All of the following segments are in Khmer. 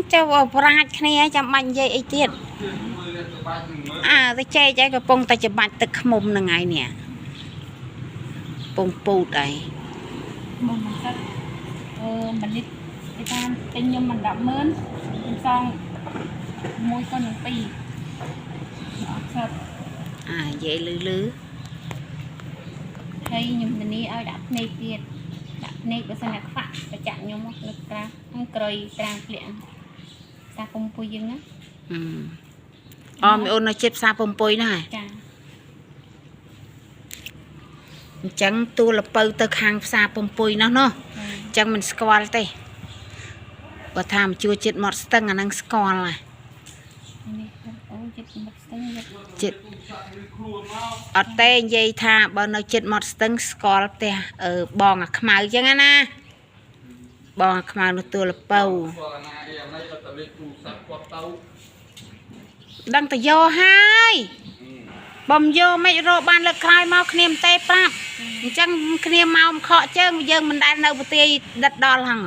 เจ้าว่าปราดគ្នាចាំបាច់និយាយអីទៀតទៅចែកឯងកំពុងតែច្បាច់ទឹកខ្មុំនឹងឯងនេះពងពូតអីបងមិនសិតមិននេះគេថាទិញខ្ញុំមិន100000ខ្ញុំសង1ក៏នឹង2អត់សិតនិយាយលឺហើយខ្ញុំទៅនេះឲ្យដាក់ភ្នែកទៀតដាក់ភ្នែកបើសិនតែខ្វាក់ប្រចាំខ្ញុំមកលើក្រាស់ហ្នឹងក្រោយត្រាំធ្លាក់សាពំពុយយើងណាមីអូននៅជិតផ្សារពំពុយណាចាអញ្ចឹងទូលពៅទៅខាងផ្សារពំពុយនោះអញ្ចឹងមិនស្គាល់ទេបើថាមកជួចិត្តមាត់ស្ទឹងអាហ្នឹងស្គាល់ណានេះអូចិត្តមាត់ស្ទឹងចិត្តអត់ទេនិយាយថាបើនៅចិត្តមាត់ស្ទឹងស្គាល់ផ្ទះបងអាខ្មៅអញ្ចឹងណាបងអាខ្មៅនៅទូលពៅដឹងតែយកហើយបំយកមិនរកបានលើកក្រោយមកគ្នាមិនទេប្រាប់អញ្ចឹងគ្នាមកខកជើងយើងមិនដែលនៅប្រទេសដិតដល់ហ្នឹង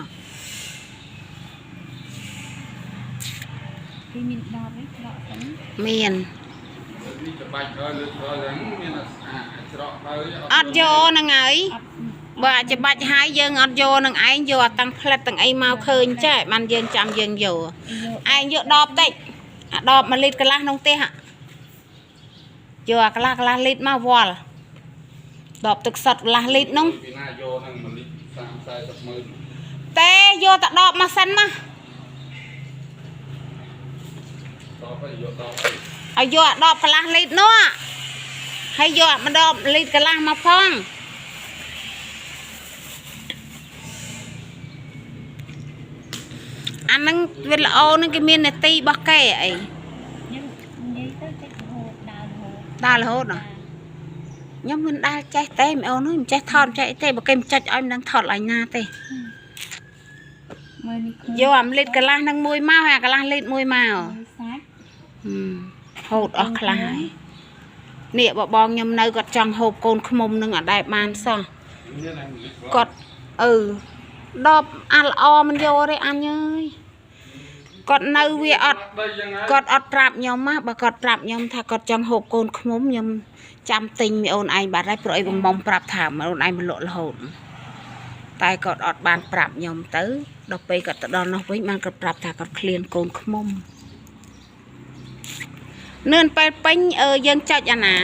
មានដល់ទេច្រកហ្នឹងមានអត់យកហ្នឹងហើយបើអាចច្បាច់ហើយយើងអត់យកនឹងឯងយកតាំងផ្លិតទាំងអីមកឃើញចេះបានយើងចាំយើងយកឯងយកដបតិចអាដប1លីត្រកន្លះក្នុងផ្ទះយកអាកន្លះលីត្រមកវល់ដបទឹកសុទ្ធកន្លះលីត្រហ្នឹងពីណាយកនឹង1លីត្រ30-40ម៉ឺនទេយកតែដបមកសិនមកឲ្យយកអាដបកន្លះលីត្រនោះហើយយកអាដបលីត្រកន្លះមកផងអាហ្នឹងវាល្អហ្នឹងគេមាននេតិរបស់គេអីខ្ញុំនិយាយទៅចេះរហូតដើររហូតខ្ញុំមិនដើរចេះទេមីអូនមិនចេះថតចេះទេបើគេមិនចាច់ឲ្យមិនដឹងថតឲ្យណាទេយកអា1លីត្រកន្លះហ្នឹងមួយមកហើយកន្លះលីត្រមួយមកហូតអស់ខ្លះហើយនេះបងខ្ញុំនៅគាត់ចង់ហូបកូនខ្មុំនឹងអត់ដែលបានសោះគាត់ដបអាល្អមិនយកទេអញអើយគាត់នៅវាអត់គាត់អត់ប្រាប់ខ្ញុំណាបើគាត់ប្រាប់ខ្ញុំថាគាត់ចង់ហូបកូនខ្មុំខ្ញុំចាំទិញមីអូនឯងបាត់ហើយព្រោះអីបងមុំប្រាប់ថាមីអូនឯងមកលក់រហូតតែគាត់អត់បានប្រាប់ខ្ញុំទៅដល់ពេលគាត់ទៅដល់នោះវិញបានគាត់ប្រាប់ថាគាត់ឃ្លានកូនខ្មុំនឿនពេលពេញយើងចុចអាណា